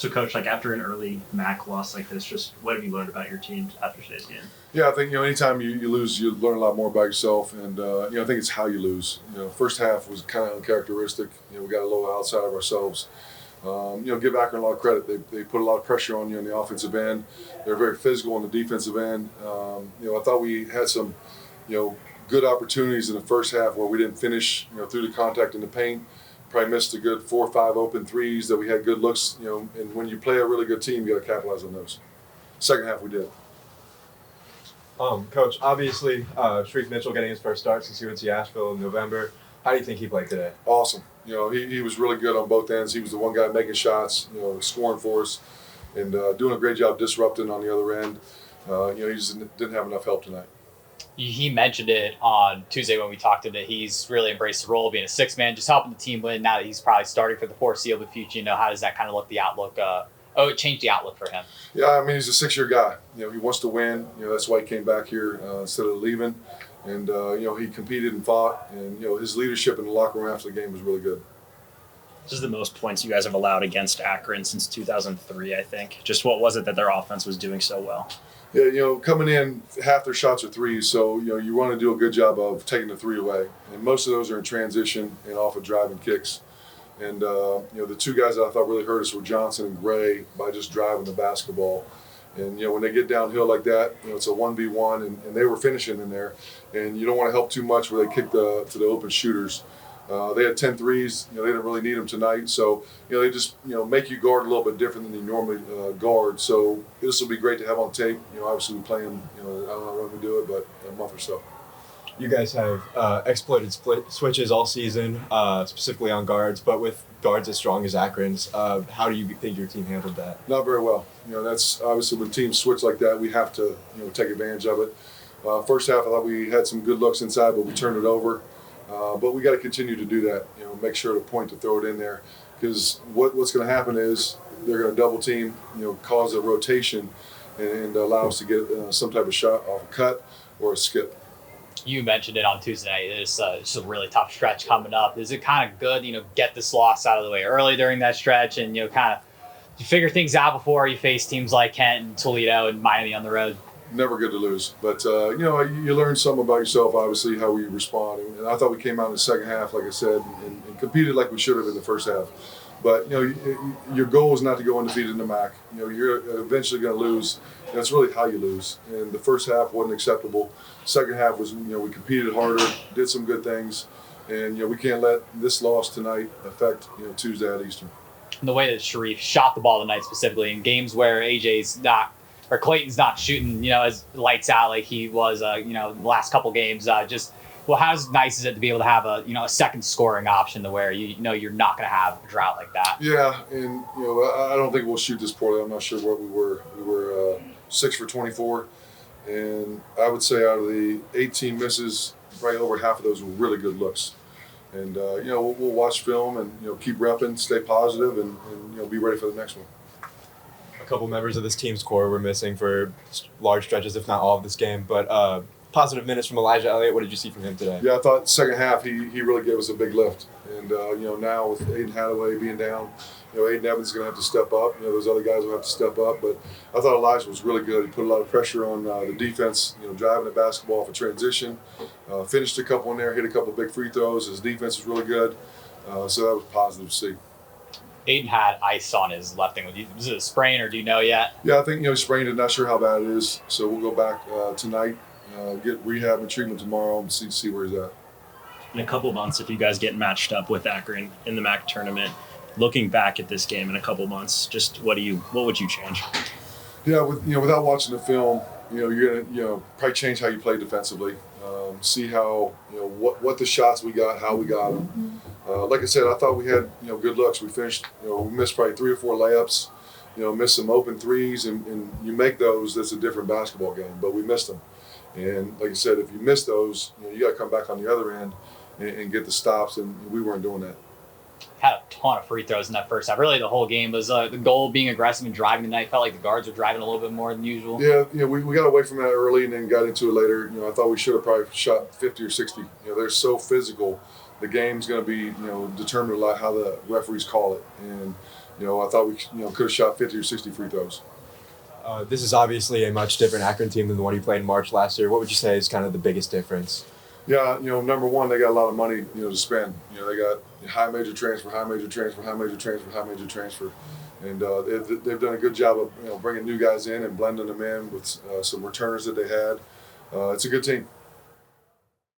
So, Coach, like after an early MAC loss like this, just what have you learned about your team after today's game? Yeah, I think anytime you lose, you learn a lot more about yourself, and I think it's how you lose. First half was kind of uncharacteristic. We got a little outside of ourselves. Give Akron a lot of credit. They put a lot of pressure on you on the offensive end. They're very physical on the defensive end. I thought we had some, good opportunities in the first half where we didn't finish, through the contact in the paint. Probably missed a good 4 or 5 open threes that we had good looks, and when you play a really good team, you got to capitalize on those. Second half, we did. Coach, obviously, Sharif Mitchell getting his first start since he went to Asheville in November. How do you think he played today? Awesome. He was really good on both ends. He was the one guy making shots, scoring for us, and doing a great job disrupting on the other end. He just didn't have enough help tonight. He mentioned it on Tuesday when we talked to him that he's really embraced the role of being a six-man, just helping the team win. Now that he's probably starting for the foreseeable future, how does that kind of look the outlook? It changed the outlook for him. Yeah, he's a 6-year guy. He wants to win. That's why he came back here instead of leaving. And, he competed and fought. And, his leadership in the locker room after the game was really good. This is the most points you guys have allowed against Akron since 2003, I think. Just what was it that their offense was doing so well? Yeah, coming in, half their shots are threes, so you want to do a good job of taking the three away, and most of those are in transition and off of driving kicks. And the two guys that I thought really hurt us were Johnson and Gray by just driving the basketball. And when they get downhill like that, it's a 1v1, and they were finishing in there, and you don't want to help too much where they kick to the open shooters. They had 10 threes. They didn't really need them tonight. So, they just, make you guard a little bit different than you normally guard. So this will be great to have on tape. Obviously we play them, I don't know when we do it, but a month or so. You guys have exploited split switches all season, specifically on guards, but with guards as strong as Akron's, how do you think your team handled that? Not very well. That's obviously when teams switch like that, we have to, take advantage of it. First half, I thought we had some good looks inside, but we turned it over. But we got to continue to do that. Make sure to point to throw it in there, because what's going to happen is they're going to double team, cause a rotation, and allow us to get some type of shot off a cut or a skip. You mentioned it on Tuesday night. It's a really tough stretch coming up. Is it kind of good, get this loss out of the way early during that stretch, and kind of you figure things out before you face teams like Kent and Toledo and Miami on the road? Never good to lose, but you learn something about yourself, obviously, how we respond. And I thought we came out in the second half, like I said, and competed like we should have in the first half. But your goal is not to go undefeated in the MAC. You're eventually going to lose. And that's really how you lose. And the first half wasn't acceptable. Second half was, we competed harder, did some good things, and we can't let this loss tonight affect Tuesday at Eastern. And the way that Sharif shot the ball tonight, specifically in games where Clayton's not shooting, as lights out like he was, the last couple games. How nice is it to be able to have a second scoring option to where you're not going to have a drought like that? Yeah, and I don't think we'll shoot this poorly. I'm not sure what we were. We were 6 for 24, and I would say out of the 18 misses, probably over half of those were really good looks. And we'll watch film and keep repping, stay positive, and be ready for the next one. A couple members of this team's core were missing for large stretches, if not all of this game. But positive minutes from Elijah Elliott. What did you see from him today? Yeah, I thought second half he really gave us a big lift. And, now with Aiden Hadaway being down, Aiden Evans is going to have to step up. Those other guys will have to step up. But I thought Elijah was really good. He put a lot of pressure on the defense, driving the basketball for transition. Finished a couple in there, hit a couple of big free throws. His defense was really good. So that was positive to see. Aiden had ice on his left ankle. Was it a sprain, or do you know yet? Yeah, I think he sprained it. Not sure how bad it is. So we'll go back tonight, get rehab and treatment tomorrow, and see where he's at. In a couple months, if you guys get matched up with Akron in the MAC tournament, looking back at this game in a couple months, just what would you change? Yeah, without watching the film, you're gonna probably change how you play defensively. See how what the shots we got, how we got them. Like I said, I thought we had good looks. We finished, we missed probably 3 or 4 layups, missed some open threes, and you make those, that's a different basketball game. But we missed them, and like I said, if you miss those, you got to come back on the other end and get the stops, and we weren't doing that. Had a ton of free throws in that first half. Really, the whole game was the goal being aggressive and driving tonight. Felt like the guards were driving a little bit more than usual. Yeah, we got away from that early and then got into it later. I thought we should have probably shot 50 or 60. They're so physical. The game's going to be determined a lot how the referees call it, and I thought we could have shot 50 or 60 free throws. This is obviously a much different Akron team than the one you played in March last year. What would you say is kind of the biggest difference? Yeah, number one, they got a lot of money, to spend. They got high major transfer, high major transfer, high major transfer, high major transfer, and they've done a good job of bringing new guys in and blending them in with some returners that they had. It's a good team.